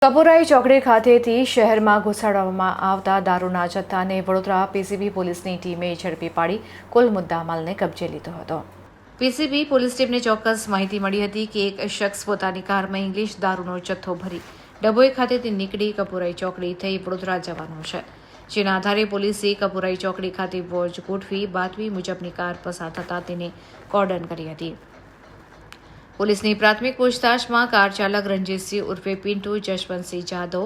કપુરાઈ ચોકડી ખાતેથી શહેરમાં ઘુસાડવામાં આવતા દારૂના જથ્થાને વડોદરા પીસીબી પોલીસની ટીમે ઝડપી પાડી કુલ મુદ્દામાલને કબજે લીધો હતો। પીસીબી પોલીસ ટીમને ચોક્કસ માહિતી મળી હતી કે એક શખ્સ પોતાની કારમાં ઇંગ્લિશ દારૂનો જથ્થો ભરી ડભોઈ ખાતેથી નીકળી કપુરાઈ ચોકડી થઈ વડોદરા જવાનો છે, જેના આધારે પોલીસે કપુરાઈ ચોકડી ખાતે વોચ ગોઠવી બાતમી મુજબની કાર પસાર થતાં તેને કોર્ડન કરી હતી। પોલીસની પ્રાથમિક પૂછતાછમાં કાર ચાલક રણજીતસિંહ ઉર્ફે પિન્ટુ જશવંતસિંહ જાદવ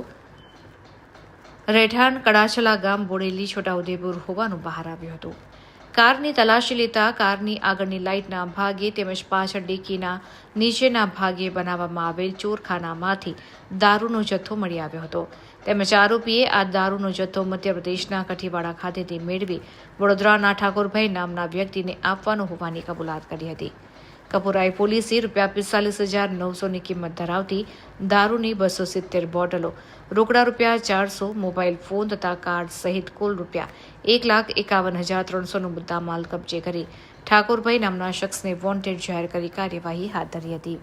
રહેઠાણ કડાછલા ગામ બોડેલી છોટાઉદેપુર હોવાનું બહાર આવ્યું હતું। કારની તલાશી લેતા કારની આગળની લાઇટના ભાગે તેમજ પાછળ ડિક્કીના નીચેના ભાગે બનાવવામાં આવેલ ચોરખાનામાંથી દારૂનો જથ્થો મળી આવ્યો હતો, તેમજ આરોપીએ આ દારૂનો જથ્થો મધ્યપ્રદેશના કઠીવાડા ખાતેથી મેળવી વડોદરાના ઠાકોરભાઈ નામના વ્યક્તિને આપવાનો હોવાની કબૂલાત કરી હતી। કપુરાઈ પોલીસે ₹45,900ની કિંમત ધરાવતી દારૂની 270 બોટલો, રોકડા ₹400, મોબાઈલ ફોન તથા કાર્ડ સહિત કુલ ₹1,51,300નો મુદ્દામાલ કબજે કરી ઠાકોરભાઈ નામના શખ્સને વોન્ટેડ જાહેર કરી કાર્યવાહી હાથ ધરી હતી।